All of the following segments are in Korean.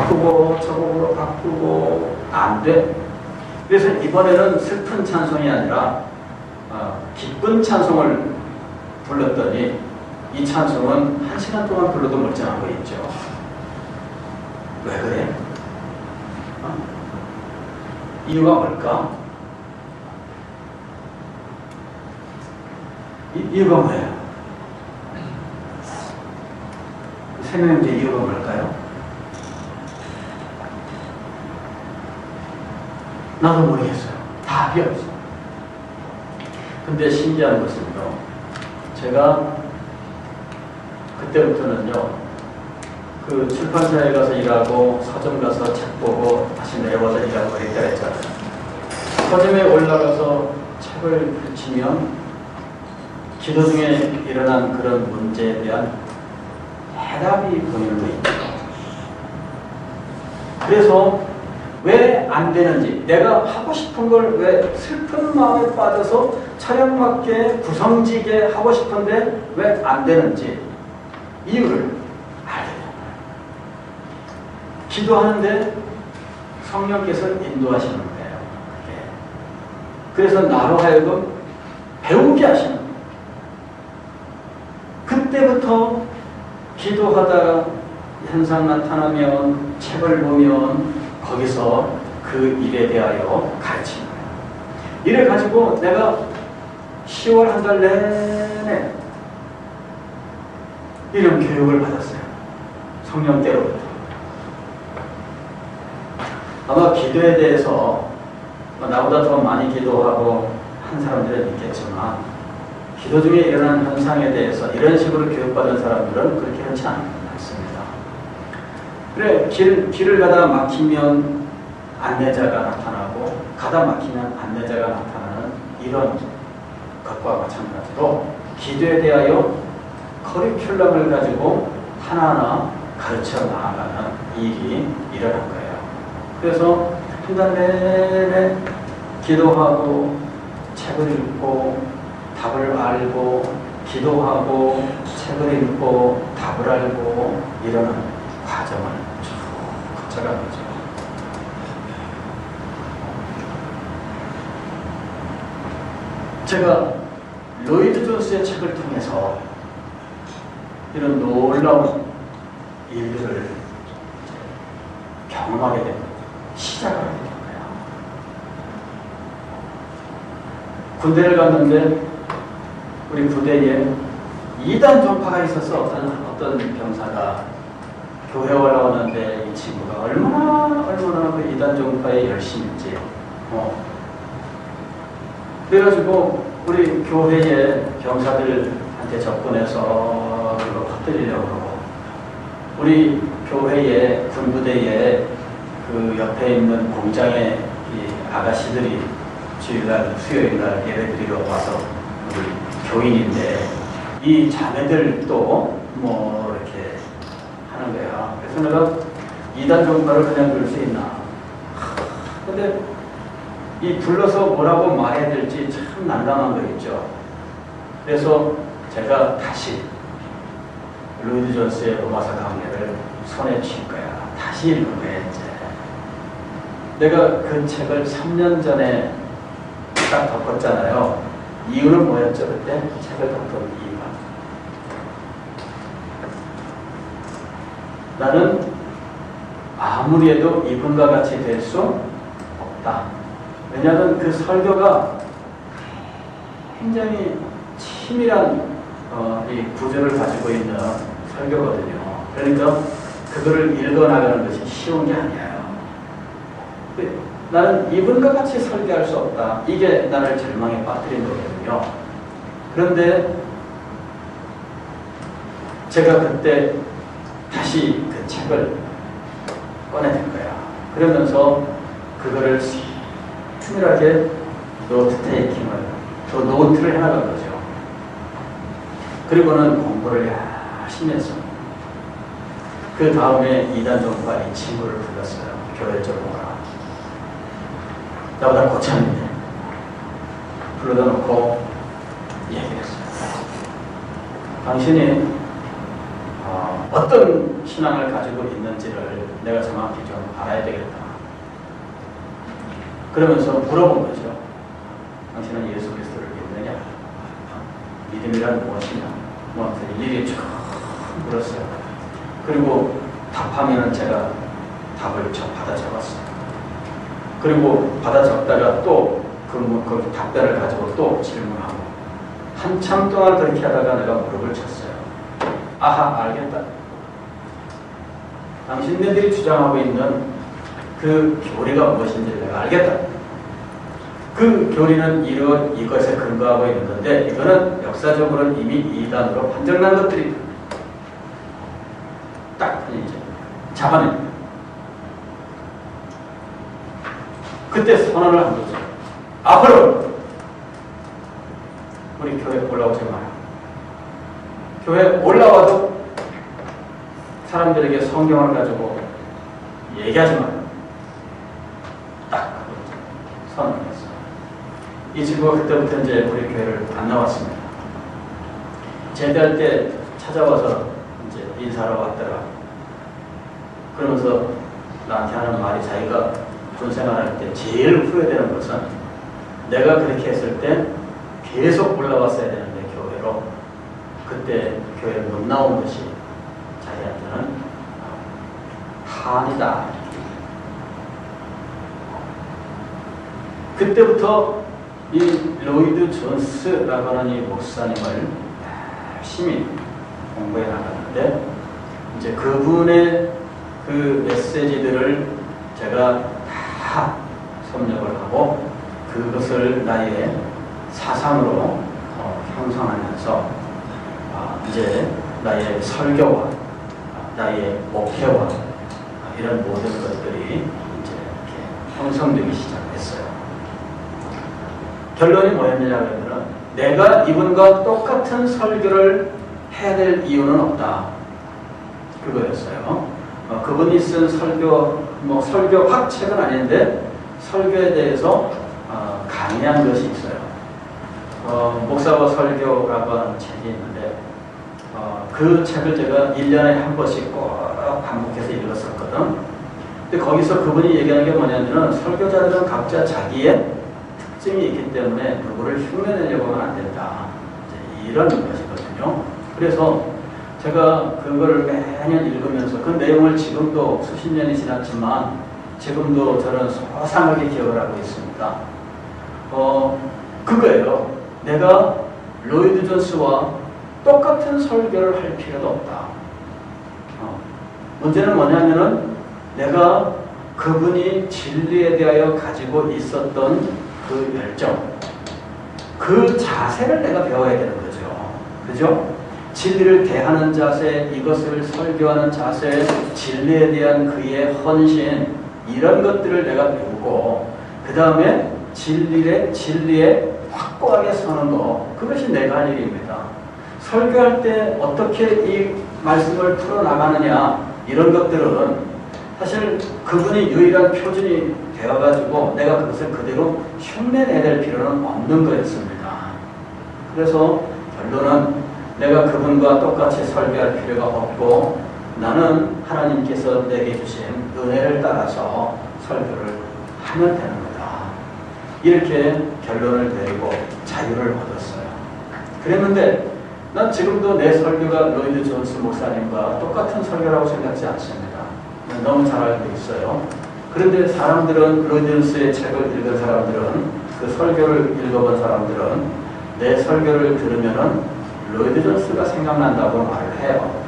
바꾸고 저 곡으로 바꾸고 안 돼. 그래서 이번에는 슬픈 찬송이 아니라 기쁜 찬송을 불렀더니 이 찬송은 1시간 동안 불러도 멀쩡한 거 있죠. 왜 그래? 이유가 뭘까? 이유가 뭐예요? 생명제 이유가 뭘까요? 나도 모르겠어요. 답이 없어요. 근데 신기한 것은요, 제가 그때부터는요, 그 출판사에 가서 일하고 서점 가서 책 보고 다시 내려와서 일하고 이랬다 했잖아요. 서점에 올라가서 책을 펼치면 기도 중에 일어난 그런 문제에 대한 해답이 보이는 거 있죠. 그래서 왜 안 되는지, 내가 하고 싶은 걸 왜 슬픈 마음에 빠져서 차량맞게 구성지게 하고 싶은데 왜 안 되는지 이유를 알게 됩니다. 기도하는데 성령께서 인도하시는 거예요. 그래서 나로 하여금 배우게 하시는 거예요. 그때부터 기도하다가 현상 나타나면 책을 보면 거기서 그 일에 대하여 가르치는 거예요. 이래 가지고 내가 10월 한 달 내내 이런 교육을 받았어요. 성령께로부터. 아마 기도에 대해서 나보다 더 많이 기도하고 한 사람들은 있겠지만 기도 중에 일어나는 현상에 대해서 이런 식으로 교육받은 사람들은 그렇게 흔치 않습니다. 그래, 길을 가다 막히면 안내자가 나타나고 가다 막히면 안내자가 나타나는 이런 것과 마찬가지로 기도에 대하여 커리큘럼을 가지고 하나하나 가르쳐 나아가는 일이 일어난 거예요. 그래서 한 달 내내 기도하고 책을 읽고 답을 알고 기도하고 책을 읽고 답을 알고 이러는 과정을 쭉 거쳐간 거죠. 제가 로이드 존스의 책을 통해서 이런 놀라운 일들을 경험하게 된 시작을 하게 된 거예요. 군대를 갔는데 우리 부대에 이단 종파가 있어서 어떤 병사가 교회 올라오는데 이 친구가 얼마나 그 이단 종파에 열심인지 그래가지고 우리 교회의 병사들한테 접근해서 그거 퍼뜨리려고 하고 우리 교회의 군부대에 그 옆에 있는 공장의 이 아가씨들이 주일날 수요일날 예배드리러 와서 우리 교인인데 이 자매들도 뭐 이렇게 하는 거야. 그래서 내가 이단 종파를 그냥 둘 수 있나. 근데 이 불러서 뭐라고 말해야 될지 참 난감한 거 있죠. 그래서 제가 다시 로이드 존스의 로마서 강해를 손에 쥘 거야. 다시 읽는 거야, 이제. 내가 그 책을 3년 전에 딱 덮었잖아요. 이유는 뭐였죠, 그때? 책을 덮은 이유가. 나는 아무리 해도 이분과 같이 될 수 없다. 왜냐하면 그 설교가 굉장히 치밀한 이 구조를 가지고 있는 설교거든요. 그러니까 그거를 읽어나가는 것이 쉬운 게 아니에요. 나는 이분과 같이 설교할 수 없다. 이게 나를 절망에 빠뜨린 거거든요. 그런데 제가 그때 다시 그 책을 꺼내는 거야. 그러면서 그거를 치밀하게 노트 테이킹을, 또 노트를 해나간 거죠. 그리고는 공부를 열심히 했어요. 그 다음에 이단 종파 이 친구를 불렀어요. 교회 쪽으로 오라. 나보다 고참인데 불러다 놓고 얘기했어요. 당신이 어떤 신앙을 가지고 있는지를 내가 정확히 좀 알아야 되겠다. 그러면서 물어본 거죠. 당신은 예수 그리스도를 믿느냐? 믿음이란 무엇이냐? 뭐 일일이 쭉 물었어요. 그리고 답하면은 제가 답을 받아 적었어요. 그리고 받아 적다가 또 그 답변을 가지고 또 질문하고 한참 동안 그렇게 하다가 내가 무릎을 쳤어요. 아하, 알겠다. 당신네들이 주장하고 있는 그 교리가 무엇인지 내가 알겠다. 그 교리는 이것에 근거하고 있는 건데 이거는 역사적으로는 이미 이단으로 판정난 것들이다. 딱 이제 잡아냅니다. 그때 선언을 한 거죠. 앞으로 우리 교회 올라오지 마요. 교회 올라와도 사람들에게 성경을 가지고 얘기하지 마요. 딱 선언했어요. 이 친구가 그때부터 이제 우리 교회를 안 나왔습니다. 제대할 때 찾아와서 이제 인사하러 왔더라. 그러면서 나한테 하는 말이 자기가 군생활할 때 제일 후회되는 것은 내가 그렇게 했을 때 계속 올라왔어야 되는데 교회로 그때 교회를 못 나온 것이 자기한테는 한이다. 그때부터 이 로이드 존스라고 하는 이 목사님을 열심히 공부해 나갔는데 이제 그분의 그 메시지들을 제가 다 섭렵을 하고 그것을 나의 사상으로 형성하면서 이제 나의 설교와 나의 목회와 이런 모든 것들이 이제 이렇게 형성되기 시작했어요. 결론이 뭐였느냐 그러면 내가 이분과 똑같은 설교를 해야 될 이유는 없다. 그거였어요. 그분이 쓴 설교, 설교학 책은 아닌데 설교에 대해서 강의한 것이 있어요. 목사와 설교라고 하는 책이 있는데 그 책을 제가 1년에 한 번씩 꼭 반복해서 읽었었거든. 근데 거기서 그분이 얘기하는 게 뭐냐면은 설교자들은 각자 자기의 특징이 있기 때문에 누구를 흉내내려고 하면 안 된다. 이런 것이거든요. 그래서 제가 그걸 매년 읽으면서 그 내용을 지금도 수십 년이 지났지만 지금도 저는 소상하게 기억을 하고 있습니다. 그거예요. 내가 로이드 존스와 똑같은 설교를 할 필요도 없다. 문제는 뭐냐면은 내가 그분이 진리에 대하여 가지고 있었던 그 열정, 그 자세를 내가 배워야 되는 거죠. 그죠? 진리를 대하는 자세, 이것을 설교하는 자세, 진리에 대한 그의 헌신, 이런 것들을 내가 배우고 그 다음에 진리에 확고하게 서는 것, 그것이 내가 할 일입니다. 설교할 때 어떻게 이 말씀을 풀어나가느냐, 이런 것들은 사실 그분이 유일한 표준이 되어가지고 내가 그것을 그대로 흉내내야 될 필요는 없는 거였습니다. 그래서 결론은 내가 그분과 똑같이 설교할 필요가 없고 나는 하나님께서 내게 주신 은혜를 따라서 설교를 하면 되는 거다. 이렇게 결론을 내리고 자유를 얻었어요. 그랬는데 난 지금도 내 설교가 로이드 존스 목사님과 똑같은 설교라고 생각지 않습니다. 너무 잘 알고 있어요. 그런데 사람들은 로이드 존스의 책을 읽은 사람들은 그 설교를 읽어본 사람들은 내 설교를 들으면은 로이드 존스가 생각난다고 말을 해요.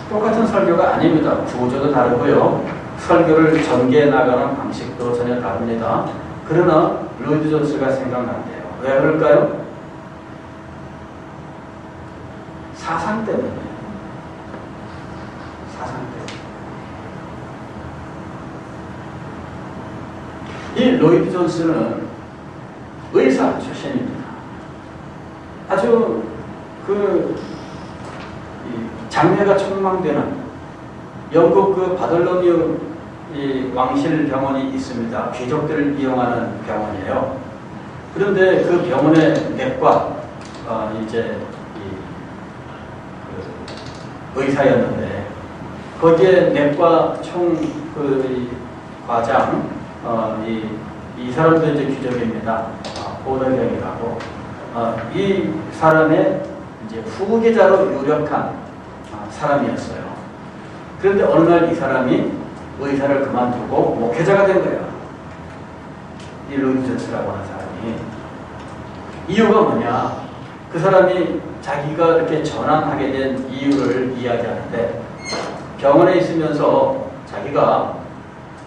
똑같은 설교가 아닙니다. 구조도 다르고요. 설교를 전개해 나가는 방식도 전혀 다릅니다. 그러나 로이드 존스가 생각난대요. 왜 그럴까요? 사상 때문에. 사상 때문에. 이 로이드 존스는 의사 출신입니다. 아주 장래가 촉망되는 영국 그 바돌로뮤 왕실 병원이 있습니다. 귀족들을 이용하는 병원이에요. 그런데 그 병원의 내과 의사였는데 거기에 내과 총 과장, 이 사람도 이제 귀족입니다. 보더경이라고. 이 사람의 이제 후계자로 유력한 사람이었어요. 그런데 어느 날 이 사람이 의사를 그만두고 목회자가 된 거예요. 이 로이드 존스라고 하는 사람이. 이유가 뭐냐? 그 사람이 자기가 이렇게 전환하게 된 이유를 이야기하는데, 병원에 있으면서 자기가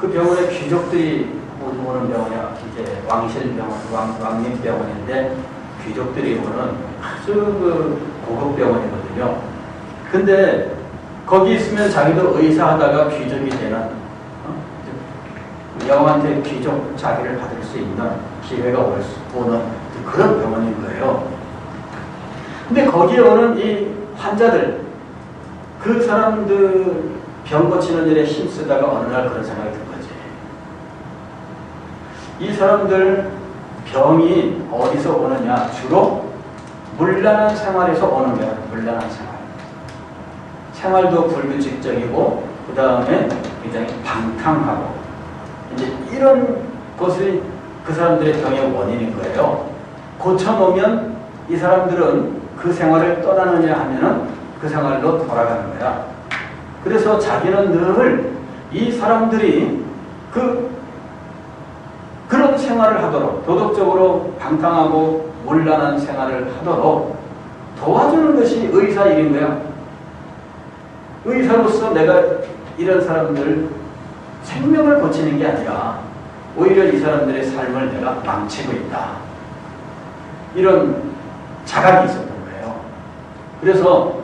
그 병원에 귀족들이 오는 병원이야. 이제 왕실병원, 왕립병원인데 귀족들이 오는 아주 고급 병원이거든요. 근데 거기 있으면 자기도 의사 하다가 귀족이 되는, 영한테 귀족 자기를 받을 수 있는 기회가 오는 그런 병원인 거예요. 근데 거기에 오는 이 환자들, 그 사람들 병 고치는 일에 힘쓰다가 어느 날 그런 생각이 든 거지. 이 사람들 병이 어디서 오느냐? 주로 문란한 생활에서 오는 거야. 문란한 생활. 생활도 불규칙적이고, 그 다음에 굉장히 방탕하고, 이제 이런 것이 그 사람들의 병의 원인인 거예요. 고쳐놓으면 이 사람들은 그 생활을 떠나느냐 하면은 그 생활로 돌아가는 거야. 그래서 자기는 늘 이 사람들이 그런 생활을 하도록, 도덕적으로 방탕하고 문란한 생활을 하도록 도와주는 것이 의사 일인 거야. 의사로서 내가 이런 사람들 생명을 고치는 게 아니라 오히려 이 사람들의 삶을 내가 망치고 있다. 이런 자각이 있었던 거예요. 그래서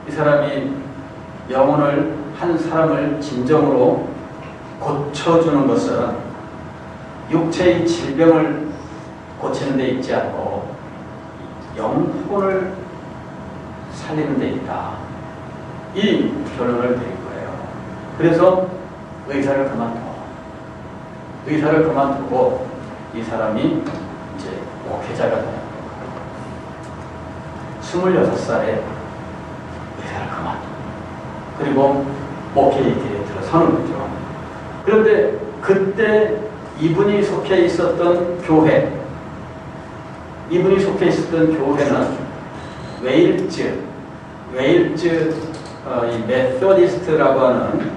이 사람이 영혼을, 한 사람을 진정으로 고쳐주는 것은 육체의 질병을 고치는 데 있지 않고 영혼을 살리는 데 있다. 이 결론을 내린 거예요. 그래서 의사를 그만두고 이 사람이 이제 목회자가 되는 거예요. 26살에 의사를 그만두고, 그리고 목회의 길에 들어서는 거죠. 그런데 그때 이분이 속해 있었던 교회는 웨일즈 이 메소디스트라고 하는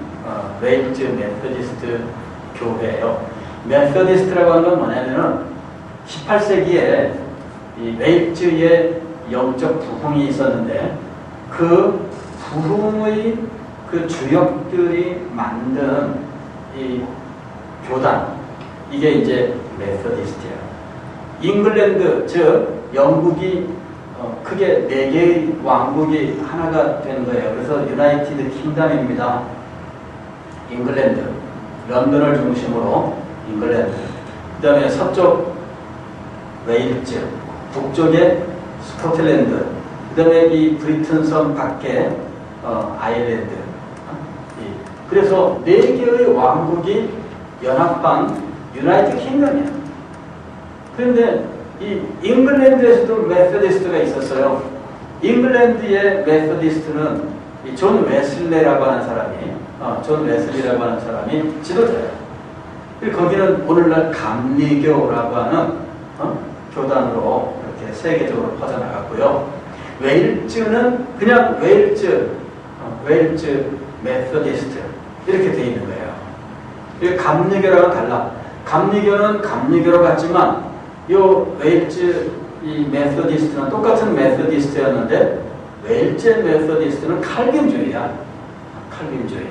웨일즈 메소디스트 교회예요. 메소디스트라고 하는 건 뭐냐면은 18세기에 이 웨일즈의 영적 부흥이 있었는데, 그 부흥의 그 주역들이 만든 이 교단, 이게 이제 메소디스트예요. 잉글랜드, 즉 영국이 크게 4개의 왕국이 하나가 된 거예요. 그래서 유나이티드 킹덤입니다. 잉글랜드, 런던을 중심으로 잉글랜드, 그 다음에 서쪽 웨일즈, 북쪽에 스코틀랜드, 그 다음에 이 브리튼 섬 밖에 아일랜드. 그래서 4개의 왕국이 연합한 유나이티드 킹덤이야. 그런데 이 잉글랜드에서도 메소디스트가 있었어요. 잉글랜드의 메소디스트는 이 존 웨슬리라고 하는 사람이 지도자예요. 거기는 오늘날 감리교라고 하는 교단으로 이렇게 세계적으로 퍼져나갔고요. 웨일즈는 그냥 웨일즈 메소디스트 이렇게 돼 있는 거예요. 감리교랑은 달라. 감리교는 감리교로 갔지만 요 웨일즈 이 메소디스트는 똑같은 메소디스트였는데, 웨일즈 메소디스트는 칼빈주의야. 칼빈주의.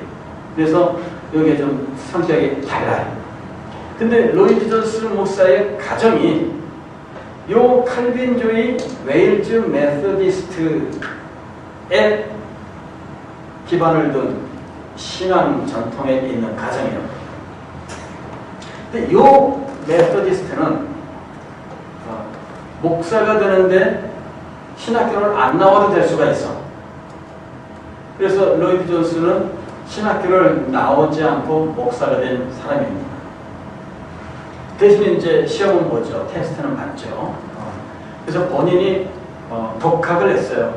그래서 여기에 좀 성격이 달라요. 근데 로이드 존스 목사의 가정이 요 칼빈주의 웨일즈 메소디스트에 기반을 둔 신앙 전통에 있는 가정이에요. 근데 요 메소디스트는 목사가 되는데 신학교를 안 나와도 될 수가 있어. 그래서 로이드 존스는 신학교를 나오지 않고 목사가 된 사람입니다. 대신 이제 시험은 보죠. 테스트는 봤죠. 그래서 본인이 독학을 했어요.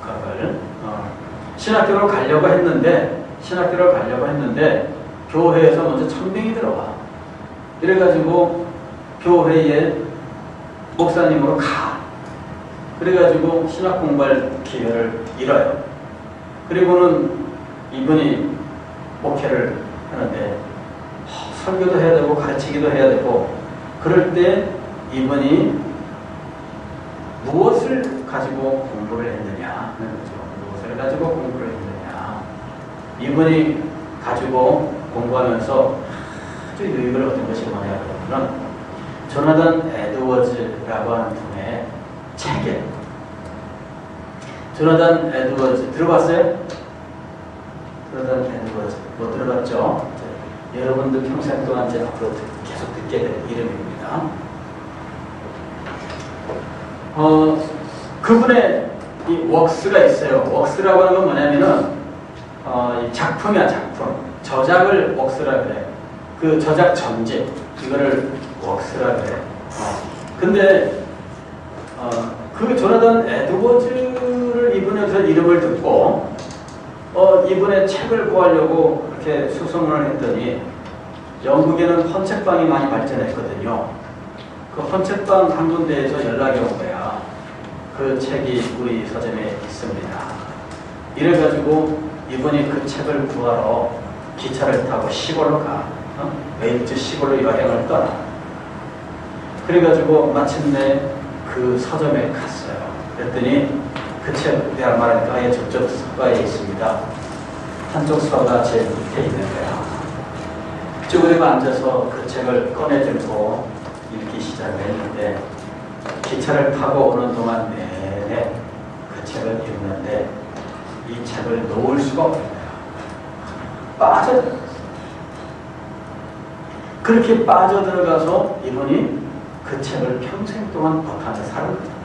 독학을. 신학교를 가려고 했는데 교회에서 먼저 천명이 들어와. 이래가지고 교회에 목사님으로 가. 그래가지고 신학 공부할 기회를 잃어요. 그리고는 이분이 목회를 하는데 설교도 해야 되고 가르치기도 해야 되고, 그럴 때 이분이 무엇을 가지고 공부를 했느냐 하는 거죠. 무엇을 가지고 공부를 했느냐. 이분이 가지고 공부하면서 아주 유익을 얻은 것이 뭐냐 그러면 조나단 에드워즈라고 하는 분의 책에, 조나단 에드워즈 들어봤어요? 조나단 에드워즈 뭐 들어봤죠? 여러분들 평생 동안 이제 앞으로 계속 듣게 될 이름입니다. 그분의 이 웍스가 있어요. 웍스라고 하는 건 뭐냐면은 이 작품이야, 작품. 저작을 웍스라 그래. 그 저작 전집 이거를 웍스라 그래. 근데 그 조나단 에드워즈를 이분의 이름을 듣고 이분의 책을 구하려고 그렇게 수송을 했더니 영국에는 헌책방이 많이 발전했거든요. 그 헌책방 한 군데에서 연락이 온 거야. 그 책이 우리 서점에 있습니다. 이래가지고 이분이 그 책을 구하러 기차를 타고 시골로 가. 웨일즈 시골로 여행을 떠나. 그래가지고 마침내 그 서점에 갔어요. 그랬더니 그 책 내가 말하니까 아예 저쪽 서가에 있습니다. 한쪽 서가 제일 밑에 있는 거야. 쭈그리고 앉아서 그 책을 꺼내들고 읽기 시작을 했는데 기차를 타고 오는 동안 내내 그 책을 읽는데 이 책을 놓을 수가 없는 거야. 빠져들어갔어. 그렇게 빠져들어가서 이분이 그 책을 평생 동안 버타며 사는 거야.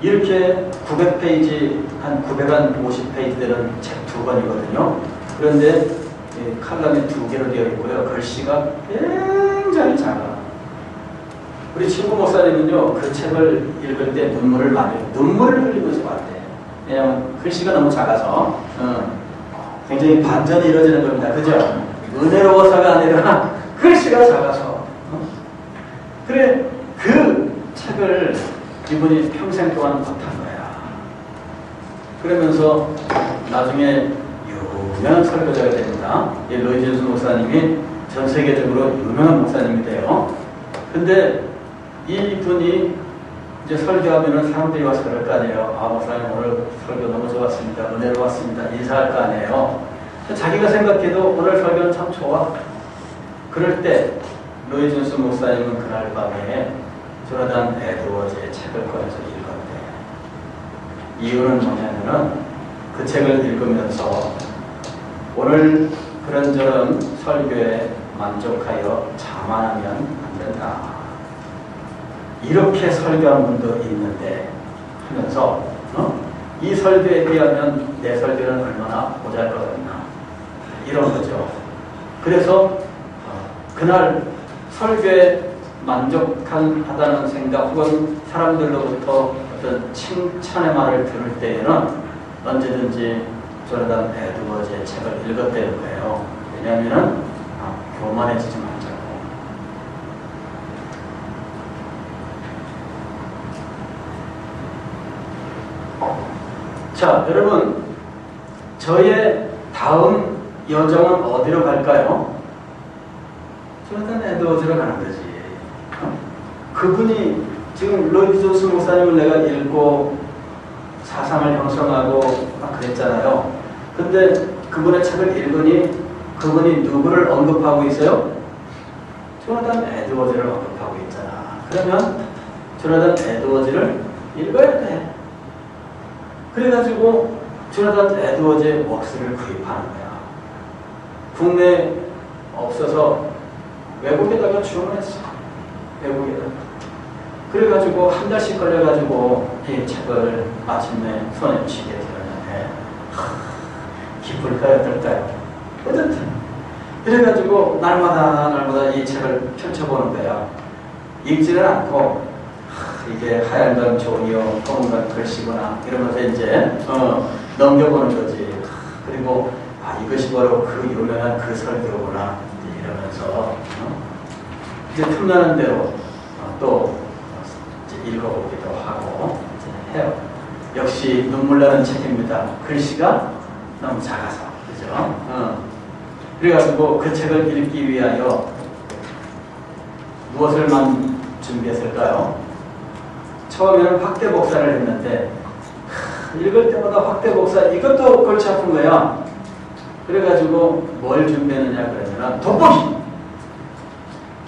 이렇게 900페이지, 한 950페이지 되는 책 2권이거든요. 그런데 칼럼이 2개로 되어 있고요. 글씨가 굉장히 작아. 우리 친구 목사님은요, 그 책을 읽을 때 눈물을 흘리면서 봤대. 왜냐하면 글씨가 너무 작아서 굉장히 반전이 이루어지는 겁니다. 그죠? 은혜로워서가 아니라 글씨가 작아서. 그래, 그 책을 이분이 평생 동안 버탄 거야. 그러면서 나중에 유명한 설교자가 됩니다. 이 로이드 목사님이 전 세계적으로 유명한 목사님이 돼요. 근데 이분이 이제 설교하면은 사람들이 와서 그럴 거 아니에요. 아, 목사님 오늘 설교 너무 좋았습니다. 은혜로웠습니다. 인사할 거 아니에요. 자기가 생각해도 오늘 설교는 참 좋아. 그럴 때 로이 존스 목사님은 그날 밤에 조나단 에드워즈의 책을 꺼내서 읽었대. 이유는 뭐냐면은 그 책을 읽으면서 오늘 그런저런 설교에 만족하여 자만하면 안 된다. 이렇게 설교하는 분도 있는데 하면서 이 설교에 비하면 내 설교는 얼마나 보잘것없나 이런 거죠. 그래서 그날 설교에 만족하다는 생각 혹은 사람들로부터 어떤 칭찬의 말을 들을 때에는 언제든지 조나단 에드워즈의 책을 읽었다는 거예요. 왜냐하면 교만해지지 말자고. 자, 여러분, 저의 다음 여정은 어디로 갈까요? 조나단 에드워즈로 가는 거지. 그분이 지금 로이드 존스 목사님을 내가 읽고 사상을 형성하고 막 그랬잖아요. 근데 그분의 책을 읽으니 그분이 누구를 언급하고 있어요? 조나단 에드워즈를 언급하고 있잖아. 그러면 조나단 에드워즈를 읽어야 돼. 그래가지고 조나단 에드워즈의 웍스를 구입하는 거야. 국내에 없어서 외국에다가 주문했어. 외국에다가. 그래가지고 한 달씩 걸려가지고 이 책을 마침내 손에 쥐게 되었는데 기쁠까요? 어떨까요? 어쨌든 그래가지고 날마다 이 책을 펼쳐보는 거야. 읽지는 않고 이게 하얀 건 종이요 검은 건 글씨구나 이러면서 이제 넘겨보는 거지. 그리고 이것이 바로 그 유명한 그 설교구나 이러면서 이제 틈나는 대로 또 이제 읽어보기도 하고 이제 해요. 역시 눈물 나는 책입니다. 글씨가 너무 작아서, 그죠? 그래가지고 그 책을 읽기 위하여 무엇을만 준비했을까요? 처음에는 확대 복사를 했는데 읽을 때마다 확대 복사 이것도 골치 아픈 거야. 그래가지고 뭘 준비했느냐 그러면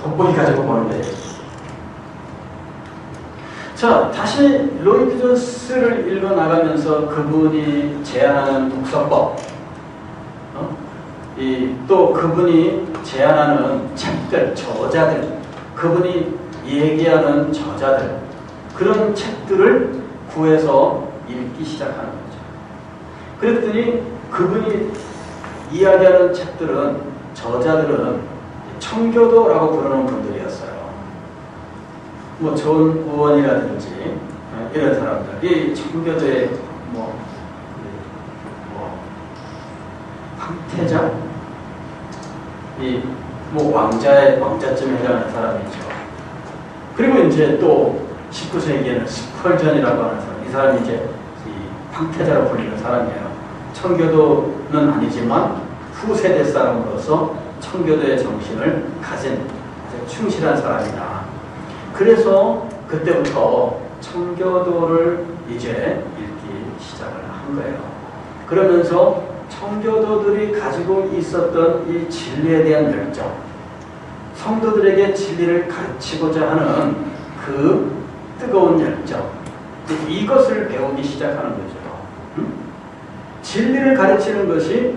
돋보기 가지고 보는 거예요. 자, 다시 로이드 존스를 읽어나가면서 그분이 제안하는 독서법, 또 그분이 제안하는 책들, 저자들, 그분이 얘기하는 저자들, 그런 책들을 구해서 읽기 시작하는 거죠. 그랬더니 그분이 이야기하는 책들은, 저자들은 청교도라고 부르는 분들이었어요. 뭐 존 우원이라든지 이런 사람들, 이 청교도의 황태자, 왕자쯤 해당하는 사람이죠. 그리고 이제 또 19세기에는 스펄전이라고 하는 사람, 이 사람이 이제 이 황태자로 불리는 사람이에요. 청교도는 아니지만 후세대 사람으로서 청교도의 정신을 가진 아주 충실한 사람이다. 그래서 그때부터 청교도를 이제 읽기 시작을 한 거예요. 그러면서 청교도들이 가지고 있었던 이 진리에 대한 열정, 성도들에게 진리를 가르치고자 하는 그 뜨거운 열정, 이것을 배우기 시작하는 거죠. 진리를 가르치는 것이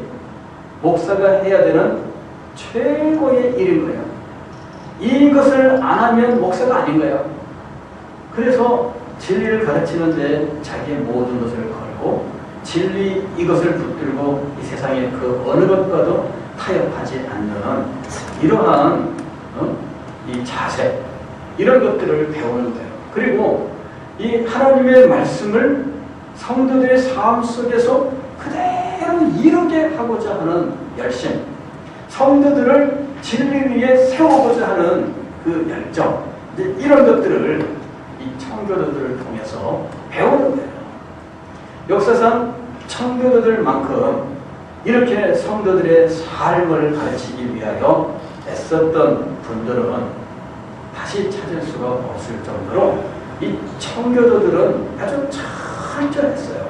목사가 해야 되는 최고의 일인 거예요. 이것을 안 하면 목사가 아닌 거예요. 그래서 진리를 가르치는데 자기의 모든 것을 걸고 진리 이것을 붙들고 이 세상의 그 어느 것과도 타협하지 않는 이러한 이 자세, 이런 것들을 배우는 거예요. 그리고 이 하나님의 말씀을 성도들의 삶 속에서 그대로 이루게 하고자 하는 열심, 성도들을 진리 위에 세워보자 하는 그 열정, 이런 것들을 이 청교도들을 통해서 배우는 거예요. 역사상 청교도들만큼 이렇게 성도들의 삶을 가르치기 위하여 애썼던 분들은 다시 찾을 수가 없을 정도로 이 청교도들은 아주 철저했어요.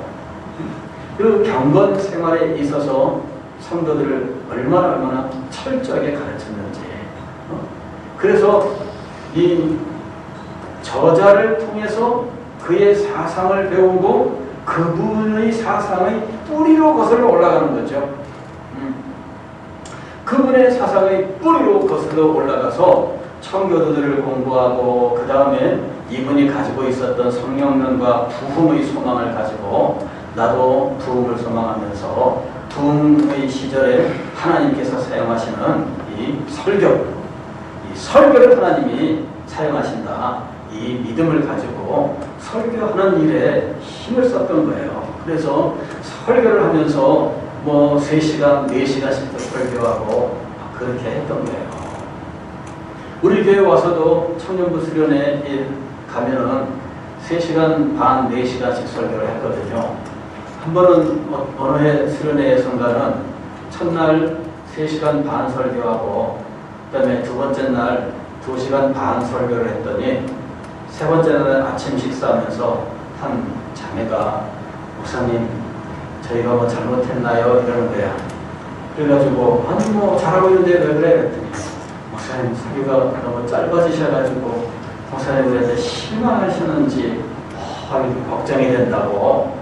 그 경건 생활에 있어서 성도들을 얼마나 철저하게 가르쳤는지. 그래서 이 저자를 통해서 그의 사상을 배우고 그분의 사상의 뿌리로 거슬러 올라가는 거죠. 그분의 사상의 뿌리로 거슬러 올라가서 청교도들을 공부하고 그 다음에 이분이 가지고 있었던 성령론과 부흥의 소망을 가지고 나도 부흥을 소망하면서 부흥의 시절에 하나님께서 사용하시는 이 설교를 하나님이 사용하신다. 이 믿음을 가지고 설교하는 일에 힘을 썼던 거예요. 그래서 설교를 하면서 3시간, 4시간씩도 설교하고 그렇게 했던 거예요. 우리 교회 와서도 청년부 수련회에 가면은 3시간 반, 4시간씩 설교를 했거든요. 한 번은 어느 해 수련회에선가는 첫날 3시간 반 설교하고 그 다음에 두 번째 날 2시간 반 설교를 했더니 세 번째 날 아침 식사하면서 한 자매가 목사님 저희가 잘못했나요? 이러는 거야. 그래가지고 아니 잘하고 있는데 왜 그래? 그랬더니 목사님 설교가 너무 짧아지셔가지고 목사님 그래서 실망하셨는지 걱정이 된다고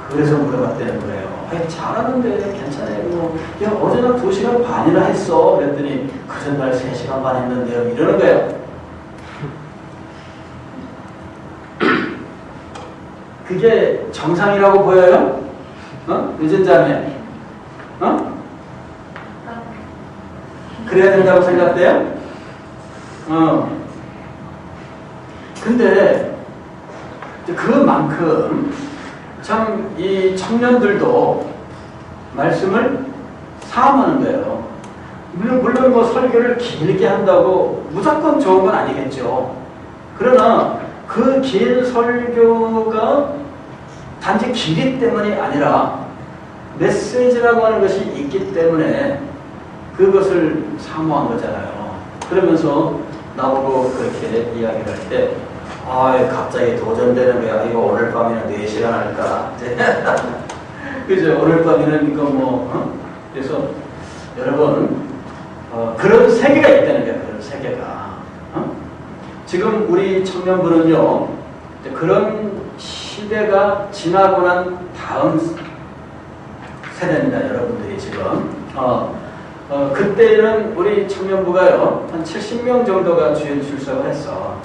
그래서 물어봤다는 거예요. 아니 잘하는데 괜찮아요. 야 어제는 2시간 반이나 했어. 그랬더니 그 전날 3시간 반 했는데요. 이러는 거예요. 그게 정상이라고 보여요? 유전자매? 그래야 된다고 생각돼요? 근데 그만큼 참 이 청년들도 말씀을 사모하는 거예요. 물론 뭐 설교를 길게 한다고 무조건 좋은 건 아니겠죠. 그러나 그 긴 설교가 단지 길이 때문이 아니라 메시지라고 하는 것이 있기 때문에 그것을 사모한 거잖아요. 그러면서 나보고 그렇게 이야기를 할 때, 갑자기 도전되는 거야. 이거 오늘 밤에는 4시간 할까? 그죠? 오늘 밤에는 이거 그래서 여러분, 그런 세계가 있다는 거야. 그런 세계가. 지금 우리 청년부는요, 그런 시대가 지나고 난 다음 세대입니다. 여러분들이 지금. 그때는 우리 청년부가요, 한 70명 정도가 주일 출석을 했어.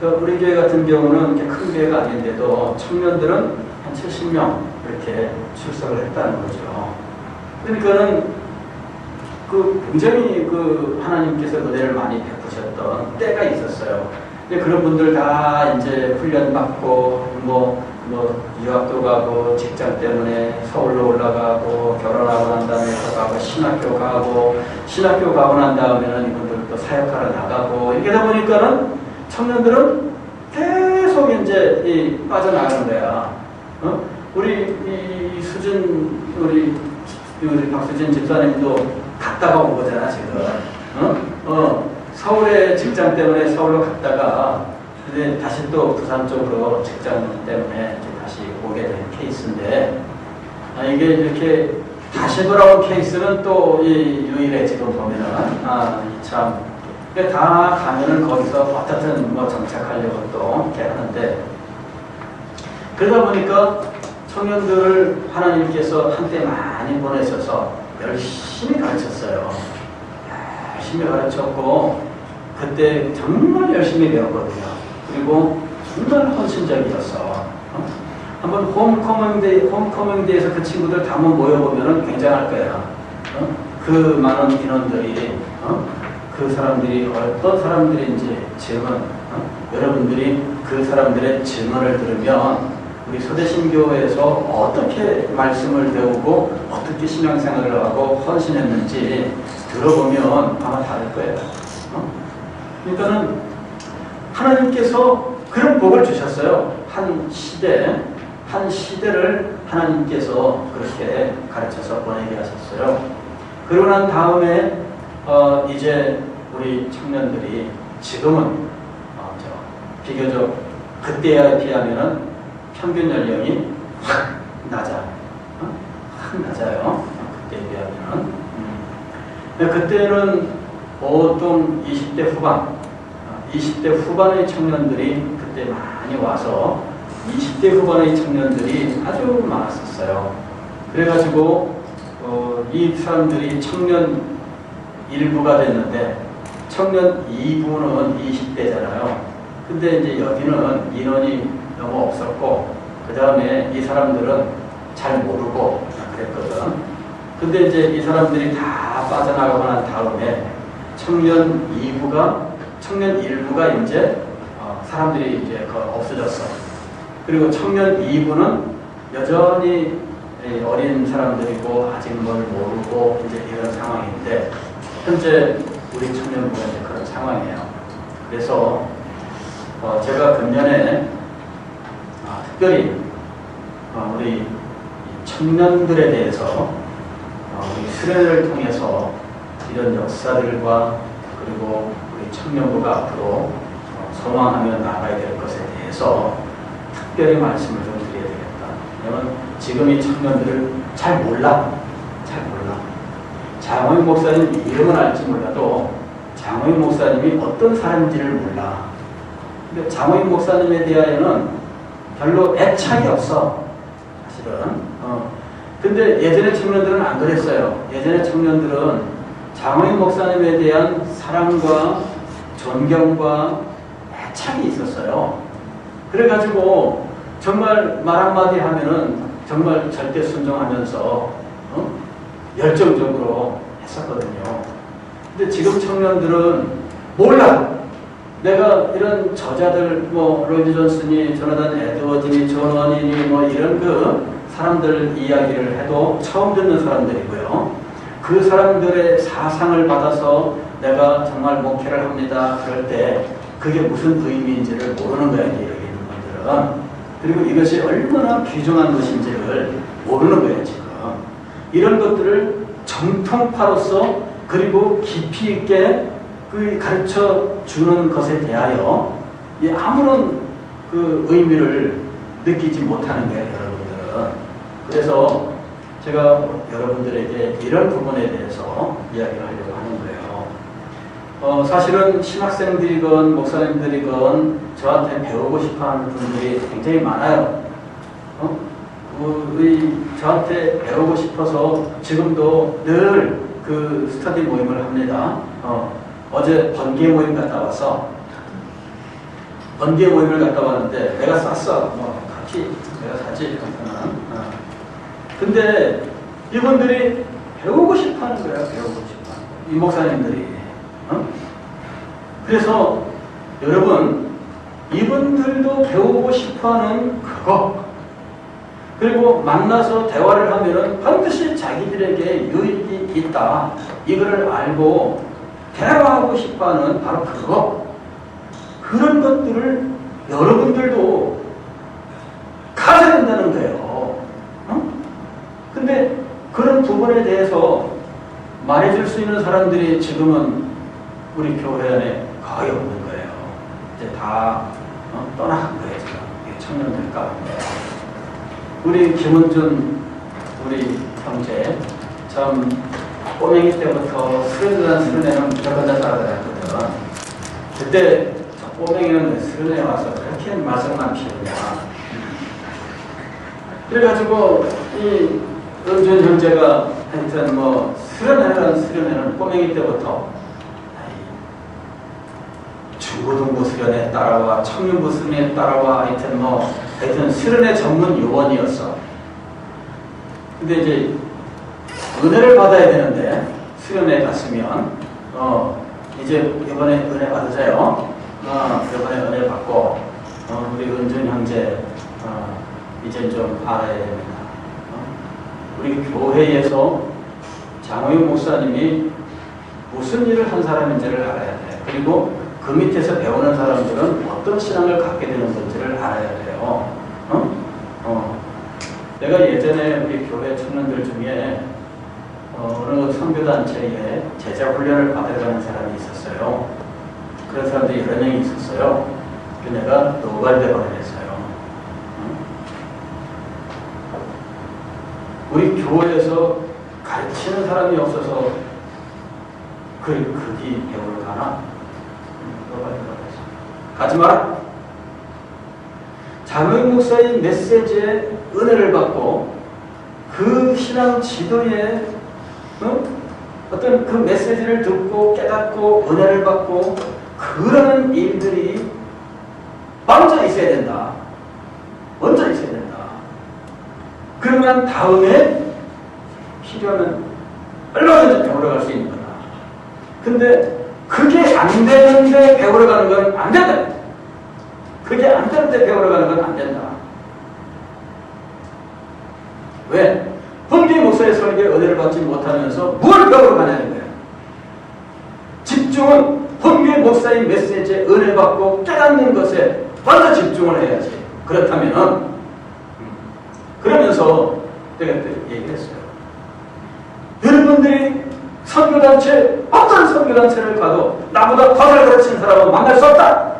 우리 교회 같은 경우는 이렇게 큰 교회가 아닌데도 청년들은 한 70명 이렇게 출석을 했다는 거죠. 그러니까는 굉장히 하나님께서 은혜를 많이 베푸셨던 때가 있었어요. 근데 그런 분들 다 이제 훈련받고, 유학도 가고, 직장 때문에 서울로 올라가고, 결혼하고 난 다음에 또 가고, 신학교 가고 난 다음에는 이분들 또 사역하러 나가고, 이렇게 하다 보니까는 청년들은 계속 이제 빠져나가는 거야. 우리 우리 박수진 집사님도 갔다가 온 거잖아, 지금. 서울에 직장 때문에 서울로 갔다가, 근데 다시 또 부산 쪽으로 직장 때문에 다시 오게 된 케이스인데, 이게 이렇게 다시 돌아온 케이스는 또 유일해, 지금 보면은. 참. 다 가면은 거기서 어떻든 정착하려고 또 이렇게 하는데, 그러다 보니까 청년들을 하나님께서 한때 많이 보내셔서 열심히 가르쳤어요. 열심히 가르쳤고, 그때 정말 열심히 배웠거든요. 그리고 정말 헌신적이었어. 한번 홈커밍데이에서 그 친구들 다 한번 모여보면 굉장할 거야. 그 많은 인원들이, 그 사람들이 어떤 사람들인지 증언, 여러분들이 그 사람들의 증언을 들으면 우리 소대신교회에서 어떻게 말씀을 배우고 어떻게 신앙생활을 하고 헌신했는지 들어보면 아마 다를 거예요. 그러니까는 하나님께서 그런 복을 주셨어요. 한 시대를 하나님께서 그렇게 가르쳐서 보내게 하셨어요. 그러고 난 다음에 이제 우리 청년들이 지금은 비교적 그때에 비하면은 평균 연령이 확 낮아요. 그때에 비하면은. 그때는 보통 20대 후반의 청년들이 그때 많이 와서 20대 후반의 청년들이 아주 많았었어요. 그래가지고 이 사람들이 청년 1부가 됐는데 청년 2부는 20대잖아요. 근데 이제 여기는 인원이 너무 없었고 그 다음에 이 사람들은 잘 모르고 그랬거든. 근데 이제 이 사람들이 다 빠져나가고 난 다음에 청년 1부가 이제 사람들이 이제 없어졌어. 그리고 청년 2부는 여전히 어린 사람들이고 아직 뭘 모르고 이제 이런 상황인데 현재 우리 청년부가 이제 그런 상황이에요. 그래서 제가 금년에 특별히 우리 청년들에 대해서 우리 수련회를 통해서 이런 역사들과 그리고 우리 청년부가 앞으로 소망하며 나아가야 될 것에 대해서 특별히 말씀을 좀 드려야 되겠다. 왜냐하면 지금 이 청년들을 잘 몰라. 장호영 목사님 이름은 알지 몰라도 장호영 목사님이 어떤 사람인지를 몰라. 근데 장호영 목사님에 대하여는 별로 애착이 없어. 사실은. 근데 예전의 청년들은 안 그랬어요. 예전의 청년들은 장호영 목사님에 대한 사랑과 존경과 애착이 있었어요. 그래가지고 정말 말 한마디 하면은 정말 절대 순종하면서 열정적으로 했었거든요. 근데 지금 청년들은 몰라. 내가 이런 저자들, 뭐, 로이드 존슨이, 조나단 에드워즈니, 존 원인이, 뭐, 이런 그 사람들 이야기를 해도 처음 듣는 사람들이고요. 그 사람들의 사상을 받아서 내가 정말 목회를 합니다. 그럴 때 그게 무슨 의미인지를 모르는 거야, 여기 있는 분들은. 그리고 이것이 얼마나 귀중한 것인지를 모르는 거예요, 지금. 이런 것들을 정통파로서 그리고 깊이 있게 그 가르쳐 주는 것에 대하여 아무런 그 의미를 느끼지 못하는 거예요, 여러분들은. 그래서 제가 여러분들에게 이런 부분에 대해서 이야기를 하려고 하는 거예요. 사실은 신학생들이건 목사님들이건 저한테 배우고 싶어하는 분들이 굉장히 많아요. 저한테 배우고 싶어서 지금도 늘 그 스터디 모임을 합니다. 어제 번개 모임 갔다 와서 번개 모임을 갔다 왔는데 내가 쌌어. 뭐 같이 내가 사지. 근데 이분들이 배우고 싶어하는 거야. 배우고 싶어. 이 목사님들이. 그래서 여러분 이분들도 배우고 싶어하는 그거 그리고 만나서 대화를 하면은 반드시 자기들에게 유익이 있다. 이거를 알고 대화하고 싶어하는 바로 그거. 그런 것들을 여러분들도 가져야 된다는 거예요. 근데 그런 부분에 대해서 말해줄 수 있는 사람들이 지금은 우리 교회 안에 거의 없는 거예요. 이제 다 떠나간 거예요. 지금 청년들 가운데. 우리 김은준 우리 형제 참 꼬맹이 때부터 스르르한 스르네는 무조건 다 따라다녔거든. 그때 저 꼬맹이는 왜 스르네 와서 그렇게 말썽만 피우냐. 그래가지고 이 은준 형제가 하여튼 뭐 스르네는 꼬맹이 때부터 중고등부 수련회 따라와 청년부 수련회 따라와 하여튼 수련회 전문 요원이었어. 근데 이제 은혜를 받아야 되는데 수련회 갔으면 이제 이번에 은혜 받으세요. 이번에 은혜 받고 우리 은준 형제 이제 좀 알아야 됩니다. 우리 교회에서 장호영 목사님이 무슨 일을 한 사람인지를 알아야 돼. 그리고 그 밑에서 배우는 사람들은 어떤 신앙을 갖게 되는 건지를 알아야 돼요. 내가 예전에 우리 교회 청년들 중에 어느 선교단체에 제자훈련을 받으러 가는 사람이 있었어요. 그런 사람들이 여러 명이 있었어요. 그래서 내가 노발대본을 했어요. 우리 교회에서 가르치는 사람이 없어서 그기 배우러 가나? 가지 마라. 장로인 목사의 메시지에 은혜를 받고 그 신앙 지도에 어떤 그 메시지를 듣고 깨닫고 은혜를 받고 그러는 일들이 먼저 있어야 된다. 먼저 있어야 된다. 그러면 다음에 필요하면 얼마든지 배우러 갈 수 있는 거다. 근데 그게 안 되는데 배우러 가는 건 안 된다. 그게 안 되는데 배우러 가는 건 안 된다. 왜? 헌기 목사의 설교에 은혜를 받지 못하면서 뭘 배우러 가냐는 거예요. 집중은 헌기 목사의 메시지에 은혜 받고 깨닫는 것에 먼저 집중을 해야지. 그렇다면은 그러면서 내가 얘기를 했어요. 여러분들이 선교단체, 어떤 선교단체를 가도 나보다 더 잘 가르치는 사람은 만날 수 없다.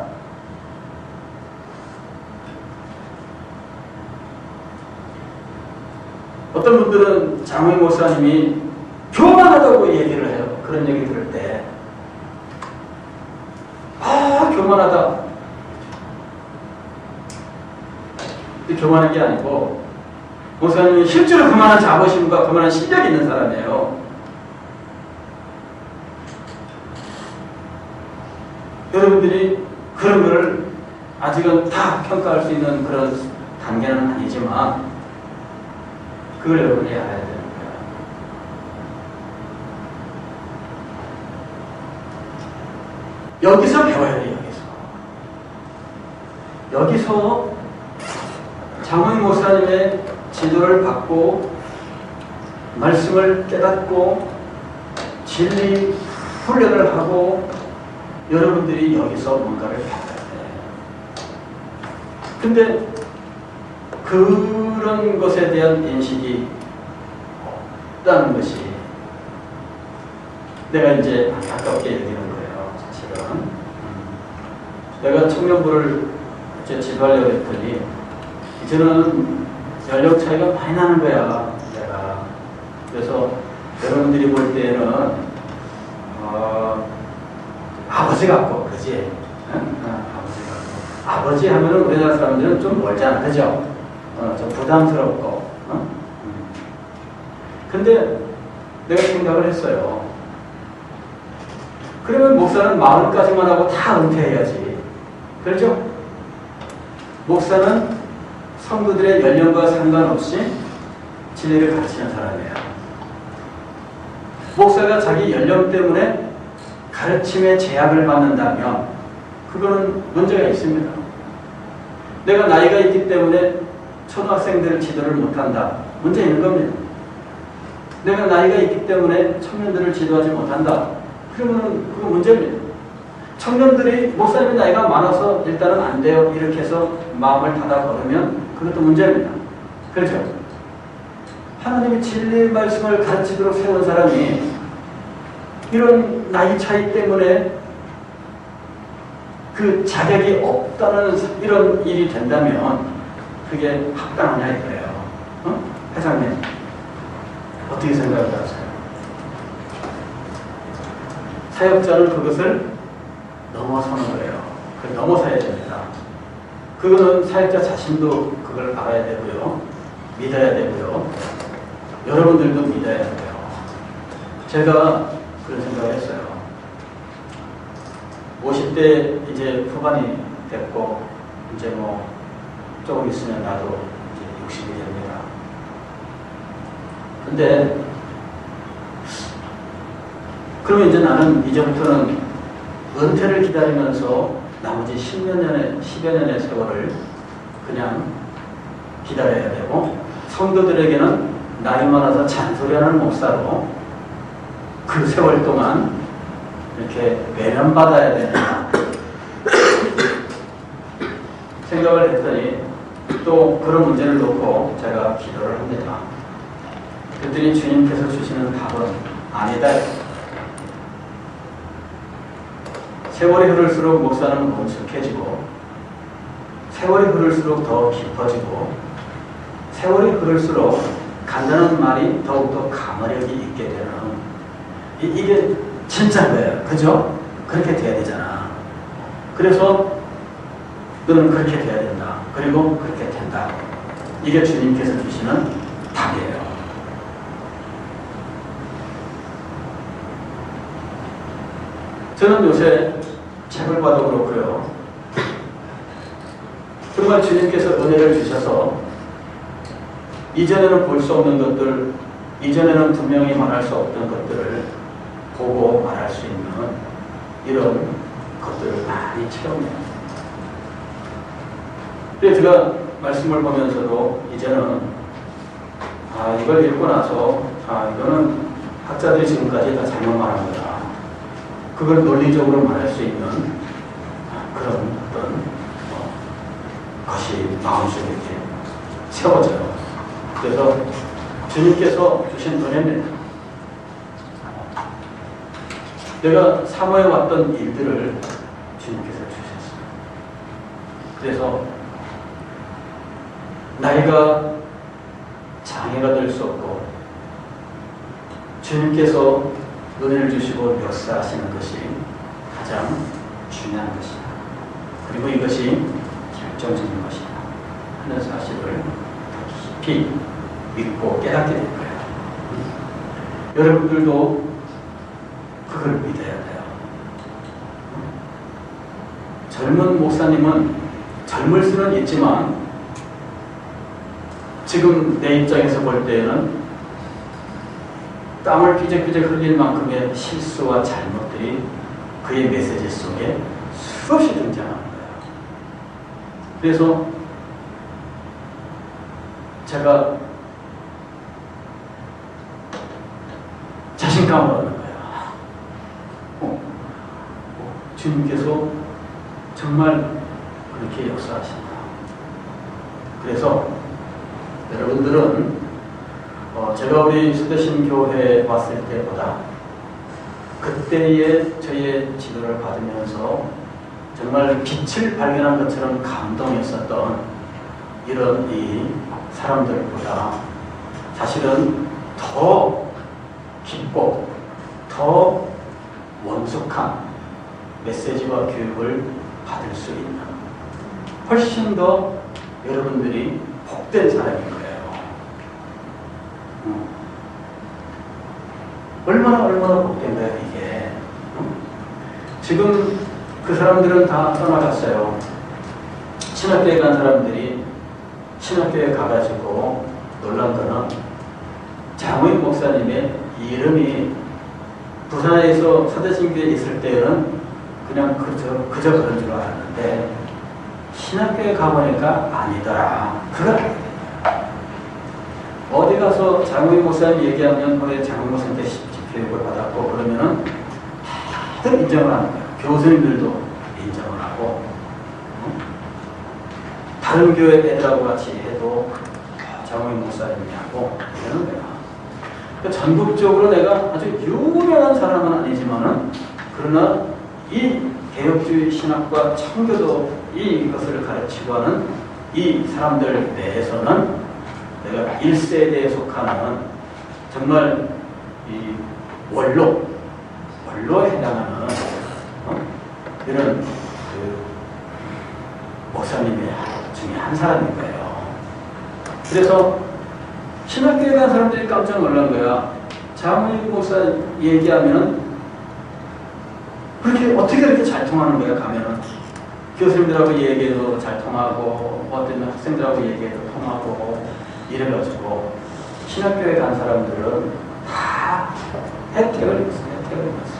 어떤 분들은 장호영 목사님이 교만하다고 얘기를 해요. 그런 얘기 들을 때. 교만하다. 교만한 게 아니고 목사님이 실제로 그만한 자부심과 그만한 실력이 있는 사람이에요. 여러분들이 그런 거를 아직은 다 평가할 수 있는 그런 단계는 아니지만 그걸 여러분이 알아야 되는 거야. 여기서 배워야 돼. 여기서. 여기서 장로님 목사님의 지도를 받고 말씀을 깨닫고 진리 훈련을 하고 여러분들이 여기서 뭔가를 받아야 돼. 근데 그런 것에 대한 인식이 없다는 것이 내가 이제 안타깝게 여기는 거예요. 사실은 내가 청년부를 이제 지도하려고 했더니 이제는 연령 차이가 많이 나는 거야, 내가. 그래서 여러분들이 볼 때는 아버지 같고, 그지? 아버지 같고. 아버지 하면은 우리나라 사람들은 좀 멀잖아, 그죠? 좀 부담스럽고. 근데 내가 생각을 했어요. 그러면 목사는 40까지만 하고 다 은퇴해야지. 그렇죠? 목사는 성도들의 연령과 상관없이 진리를 가르치는 사람이에요. 목사가 자기 연령 때문에 가르침에 제약을 받는다면 그거는 문제가 있습니다. 내가 나이가 있기 때문에 초등학생들을 지도를 못한다. 문제 있는 겁니다. 내가 나이가 있기 때문에 청년들을 지도하지 못한다. 그러면 그거 문제입니다. 청년들이 목사님의 나이가 많아서 일단은 안 돼요. 이렇게 해서 마음을 닫아 버리면 그것도 문제입니다. 그렇죠? 하나님이 진리의 말씀을 가르치도록 세운 사람이 이런 나이 차이 때문에 그 자격이 없다는 이런 일이 된다면 그게 합당하냐 이거예요. 회장님 어떻게 생각하세요? 사역자는 그것을 넘어서는 거예요. 그걸 넘어서야 됩니다. 그거는 사역자 자신도 그걸 알아야 되고요. 믿어야 되고요. 여러분들도 믿어야 돼요. 제가 그런 생각을 했어요. 50대 이제 후반이 됐고 이제 뭐 조금 있으면 나도 이제 60이 됩니다. 근데 그러면 이제 나는 이제부터는 은퇴를 기다리면서 나머지 10여 년의 세월을 그냥 기다려야 되고 성도들에게는 나이 많아서 잔소리하는 목사로 그 세월 동안 이렇게 외면받아야 되나 생각을 했더니 또 그런 문제를 놓고 제가 기도를 합니다. 그랬더니 주님께서 주시는 답은 아니다. 세월이 흐를수록 목사는 뭉숙해지고 세월이 흐를수록 더 깊어지고 세월이 흐를수록 간단한 말이 더욱더 가마력이 있게 되는 이게 진짜인 거예요. 그죠? 그렇게 돼야 되잖아. 그래서 너는 그렇게 돼야 된다. 그리고 그렇게 된다. 이게 주님께서 주시는 답이에요. 저는 요새 책을 봐도 그렇고요. 정말 주님께서 은혜를 주셔서 이전에는 볼 수 없는 것들, 이전에는 분명히 말할 수 없던 것들을 보고 말할 수 있는 이런 것들을 많이 체험해요. 그래서 제가 말씀을 보면서도 이제는 이걸 읽고 나서 이거는 학자들이 지금까지 다 잘못 말한 거다. 그걸 논리적으로 말할 수 있는 그런 어떤 것이 마음속에 이렇게 세워져요. 그래서 주님께서 주신 은혜입니다. 내가 사모해 왔던 일들을 주님께서 주셨어요. 그래서 나이가 장애가 될 수 없고 주님께서 은혜를 주시고 역사하시는 것이 가장 중요한 것이다. 그리고 이것이 결정적인 것이다 하는 사실을 깊이 믿고 깨닫게 될 거예요. 여러분들도 그걸 믿어야 돼요. 젊은 목사님은 젊을 수는 있지만 지금 내 입장에서 볼 때에는 땀을 삐적삐적 흘릴 만큼의 실수와 잘못들이 그의 메시지 속에 수없이 등장하는 거예요. 그래서 제가 자신감을 얻는 거야. 주님께서 정말 그렇게 역사하신다. 그래서 여러분들은 제가 우리 수도신교회에 왔을 때보다 그때의 저의 지도를 받으면서 정말 빛을 발견한 것처럼 감동했었던 이런 이 사람들보다 사실은 더 깊고 더 원숙한 메시지와 교육을 받을 수 있는 훨씬 더 여러분들이 복된 사람인 거예요. 얼마나 복된 거예요 이게. 지금 그 사람들은 다 떠나갔어요. 신학교에 간 사람들이 신학교에 가가지고 놀란 거는 장우익 목사님의 이름이 부산에서 서대신교에 있을 때는 그냥 그저 그런 줄 알았는데 신학교에 가보니까 아니더라. 그걸 어디 가서 장우익 목사님 얘기하면 우리 장우익 목사님한테 교육을 받았고 그러면은 다들 인정을 하는 거예요. 교수님들도 인정을 하고 다른 교회 애들하고 같이 해도 장우익 목사님이 하고 이러는 거야. 그러니까 전국적으로 내가 아주 유명한 사람은 아니지만은 그러나 이 개혁주의 신학과 청교도 이것을 가르치고 하는 이 사람들 내에서는 내가 1세대에 속하는 정말 이 원로에 해당하는 이런 그 목사님의 중에 한 사람인 거예요. 그래서 신학교에 간 사람들이 깜짝 놀란 거야. 장우익 목사 얘기하면은 그렇게 어떻게 그렇게 잘 통하는 거야 가면은 교수님들하고 얘기해도 잘 통하고 어떤 학생들하고 얘기해도 통하고 이래가지고 신학교에 간 사람들은 다 혜택을 입었어요.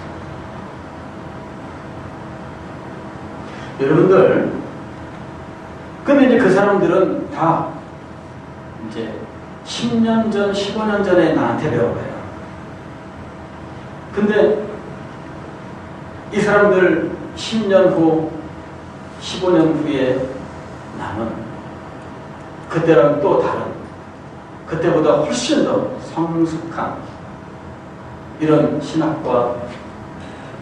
여러분들, 그러면 이제 그 사람들은 다 이제 10년 전, 15년 전에 나한테 배운 거예요. 근데 이 사람들 10년 후, 15년 후에 나는 그때랑 또 다른, 그때보다 훨씬 더 성숙한 이런 신학과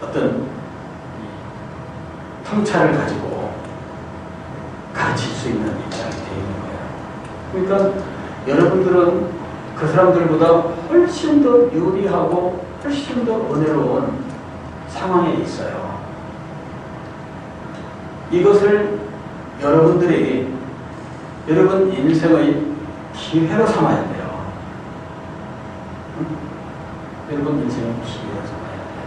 어떤 통찰을 가지고 가르칠 수 있는 입장이 되어 있는 거예요. 그러니까 여러분들은 그 사람들보다 훨씬 더 유리하고 훨씬 더 은혜로운 상황에 있어요. 이것을 여러분들이 여러분 인생의 기회로 삼아야 돼요. 여러분 인생의 기회로 삼아야 돼요.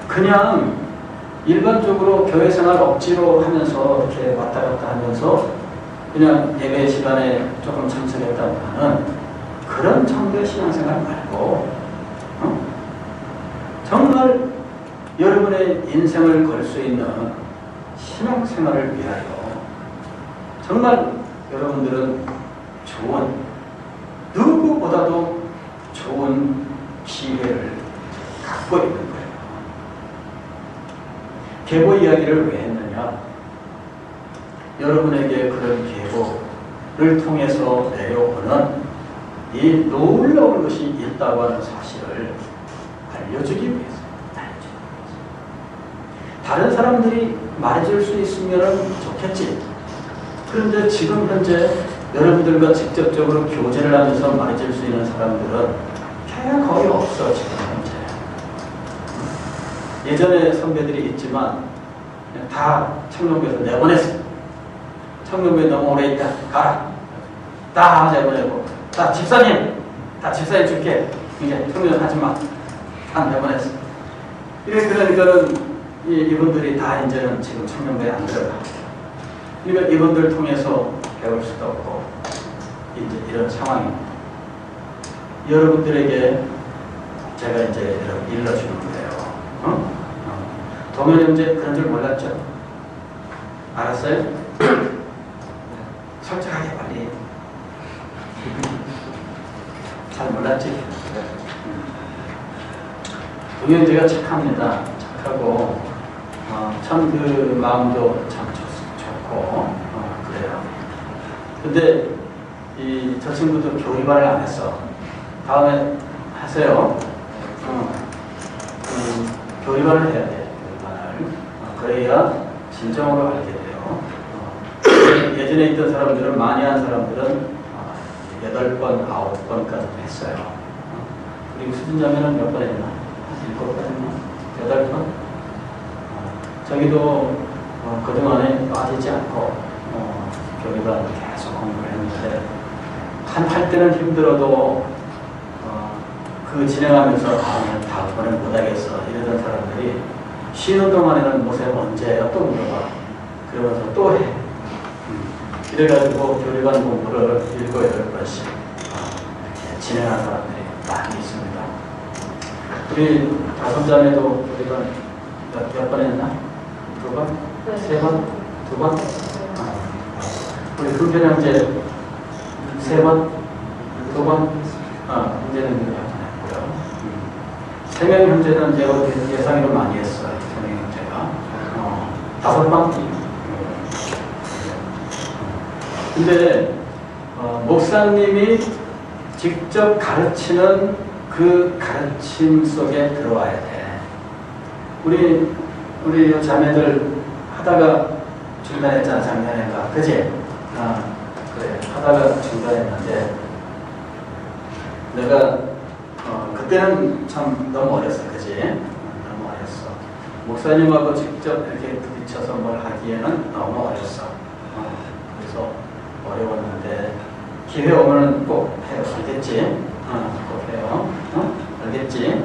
그냥 일반적으로 교회 생활 억지로 하면서 이렇게 왔다 갔다 하면서 그냥 예배 시간에 조금 참석했다는 그런 정도의 신앙생활 말고 정말 여러분의 인생을 걸 수 있는 신앙생활을 위하여 정말 여러분들은 좋은 누구보다도 좋은 기회를 갖고 있는 거예요. 계보 이야기를 왜 했느냐? 여러분에게 그런 계보를 통해서 내려오는 이 놀라운 것이 있다고 하는 사실을 알려주기 위해서. 다른 사람들이 말해줄 수 있으면 좋겠지. 그런데 지금 현재 여러분들과 직접적으로 교제를 하면서 말해줄 수 있는 사람들은 그냥 거의 없어, 지금 현재. 예전에 선배들이 있지만 다 청년부에서 내보냈어. 청년부에 너무 오래 있다. 가라. 다 내보내고. 다 집사님 줄게. 이제 청년 하지 마. 다 내보냈어. 그러니까는 이분들이 다 이제는 지금 청년부에 안 들어가. 그러니까 이분들 통해서 배울 수도 없고 이제 이런 상황입니다. 여러분들에게 제가 이제 일러주는 거예요. 동현 형제 그런 줄 몰랐죠? 알았어요? 솔직하게 빨리. 잘 몰랐지? 동현이가 착합니다. 착하고 참 그 마음도 참 좋고 그래요. 근데 저 친구도 교리반을 안 했어. 다음에 하세요. 교리반을 해야 돼. 교리반을. 그래야 진정으로 알게 돼요. 예전에 있던 사람들은, 많이 한 사람들은 8번, 9번까지 했어요. 그리고 수준자면은 몇 번 했나? 7번 했나? 8번? 자기도 그동안에 빠지지 않고 교리반 계속 공부를 했는데, 할 때는 힘들어도 그 진행하면서 다음번엔 못하겠어 이러던 사람들이 쉬는 동안에는 목사님 언제예요? 또 물어봐. 그러면서 또 해. 이래가지고 교리반 공부를 7, 8번씩 이렇게 진행한 사람들이 많이 있습니다. 우리 5자매도 교리반 몇 번 했나? 2번? 3번? 2번? 우리 금편 형제 3번? 2번? 형제는 몇 번 했고요. 3명 형제는 이제 예상으로 많이 했어요. 3명 형제가 5번? 근데 목사님이 직접 가르치는 그 가르침 속에 들어와야 돼. 우리 자매들 하다가 중단했잖아, 작년인가. 그지? 그래. 하다가 중단했는데, 내가, 그때는 참 너무 어렸어. 그지? 너무 어렸어. 목사님하고 직접 이렇게 부딪혀서 뭘 하기에는 너무 어렸어. 그래서 어려웠는데, 기회 오면은 꼭 해요. 알겠지? 꼭 해요. 알겠지?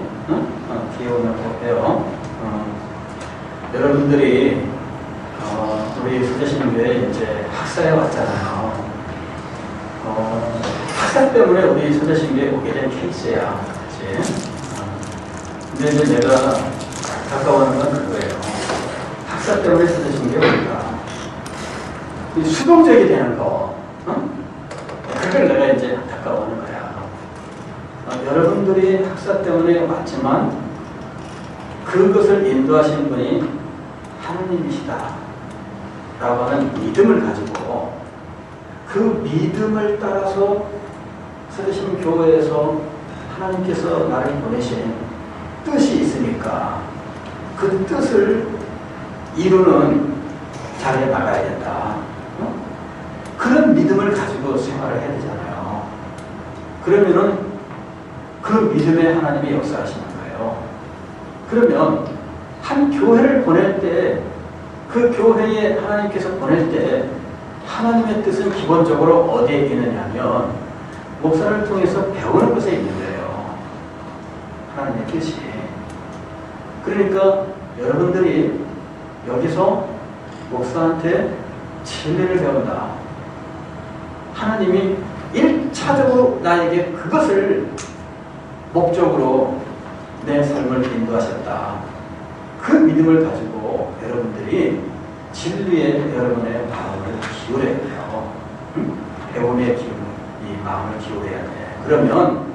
기회 오면 꼭 해요. 여러분들이 우리 서대신교회 이제 학사에 왔잖아요. 학사 때문에 우리 서대신교회 오게 된 케이스야. 그치? 근데 이제 내가 안타까워하는 건 그거예요. 학사 때문에 서대신교회 오니까 수동적이 되는 거. 그걸 내가 이제 안타까워하는 거야. 여러분들이 학사 때문에 왔지만 그것을 인도하신 분이 하나님이시다 라고 하는 믿음을 가지고, 그 믿음을 따라서 서대신 교회에서 하나님께서 나를 보내신 뜻이 있으니까 그 뜻을 이루는 자리에 나가야 된다. 그런 믿음을 가지고 생활을 해야 되잖아요. 그러면은 그 믿음에 하나님이 역사하시는 거예요. 그러면 한 교회를 보낼 때, 그 교회에 하나님께서 보낼 때 하나님의 뜻은 기본적으로 어디에 있느냐면 목사를 통해서 배우는 것에 있는 거예요. 하나님의 뜻이. 그러니까 여러분들이 여기서 목사한테 진리를 배운다. 하나님이 1차적으로 나에게 그것을 목적으로 내 삶을 인도하셨다. 그 믿음을 가지고 여러분들이 진리에 여러분의 마음을 기울여야 돼요. 배움의 이 마음을 기울여야 돼. 그러면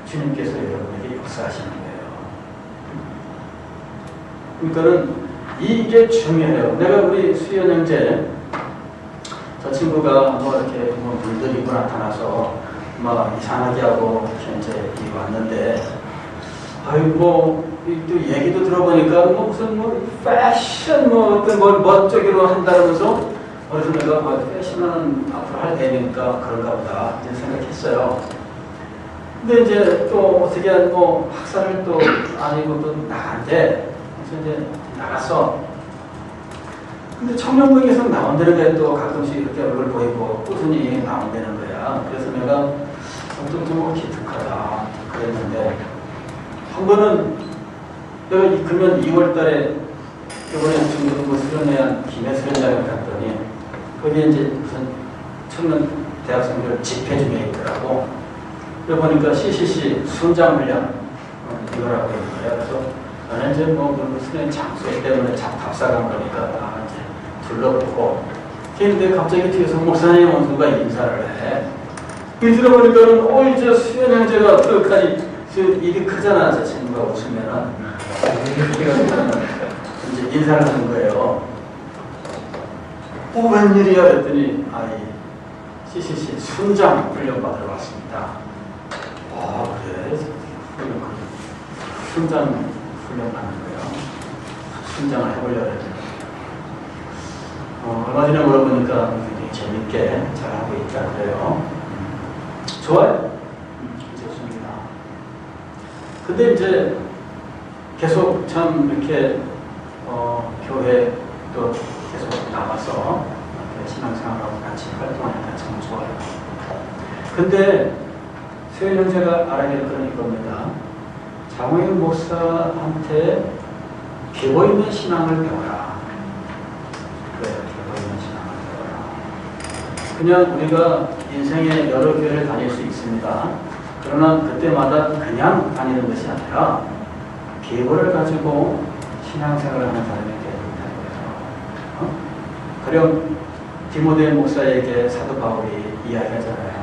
주님께서 여러분에게 역사하시는 거예요. 그러니까는 이게 중요해요. 내가 우리 수연 형제, 저 친구가 뭐 이렇게 뭐 물들이고 나타나서 막 이상하게 하고 이렇게 이제 왔는데, 아이고 또 얘기도 들어보니까 뭐 무슨 뭐 패션 뭐 어떤 뭘 멋쩍이로 한다면서, 그래서 내가 뭐 패션은 앞으로 할 애니까 그런가 보다 이제 생각했어요. 근데 이제 또 어떻게 뭐 학사를 또 아니고 또 나간대. 그래서 이제 나갔어. 근데 청년부에서 나온다는 거야. 또 가끔씩 이렇게 얼굴 보이고 꾸준히 나온다는 거야. 그래서 내가 좀 기특하다 그랬는데, 한 번은 내가 금년 2월 달에 이번에 중국부 수련회한 김해 수련장을 갔더니 거기에 이제 무슨 청년 대학생들 집회 중에 있더라고. 그래 보니까 CCC 순장 훈련 이걸 하고 있는 거야. 그래서 나는 이제 뭐 수련 장소 때문에 답사 간 거니까 이제 둘러보고, 근데 갑자기 뒤에서 목사님 원수가 인사를 해. 이 들어보니까는 이제 수현 형제가 어떡하니, 입이 크잖아. 제 친구가 웃으면은 이제 인사를 하는 거예요. 웬일이야 그랬더니 CCC 순장 훈련 받으러 왔습니다. 그래? 순장 훈련 받는 거예요. 순장을 해보려고 했더니 얼마 전에 물어보니까 굉장히 재밌게 잘하고 있다 그래요. 좋아요. 좋습니다. 근데 이제 계속 참 이렇게 교회 또 계속 나와서 신앙생활하고 같이 활동하니까 참 좋아요. 근데 수현 형제가 알아야 될 건 이겁니다. 장호영 목사한테 배워 있는 신앙을 배워라. 그래, 배워 있는 신앙을 배워라. 그냥 우리가 인생에 여러 교회를 다닐 수 있습니다. 그러나 그때마다 그냥 다니는 것이 아니라 계보를 가지고 신앙생활을 하는 사람이 되어야 된다는 거죠. 가령 디모데 목사에게 사도 바울이 이야기하잖아요.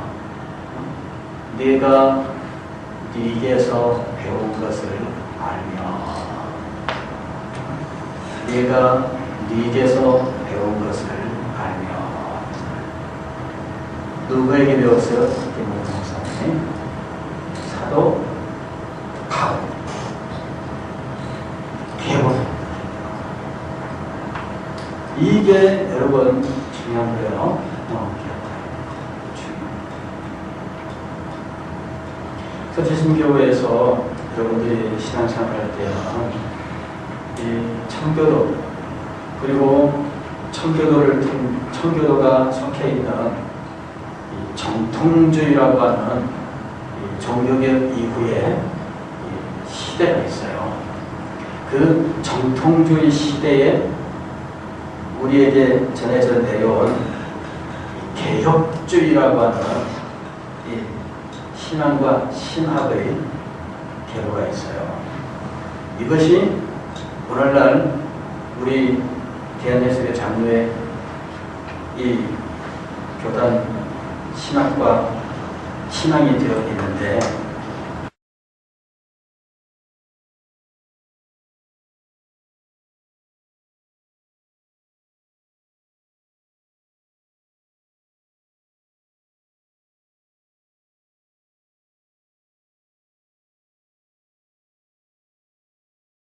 네가 네게서 배운 것을 알며, 네가 네게서 배운 것을 알며. 누구에게 배웠어요? 디모데 목사님. 사도 바울. 계보. 이게 여러분 중요한 거예요. 서지신교회에서 여러분들이 신앙생활 할 때는 이 청교도 그리고 청교도가 속해 있는 이 정통주의라고 하는 이 종교개혁 이후에 이 시대가 있어요. 그 정통주의 시대에 우리에게 전해져 내려온 이 개혁주의라고 하는 이 신앙과 신학의 계보가 있어요. 이것이 오늘날 우리 대한예수의 장로의 이 교단 신학과 신앙이 되어 있는데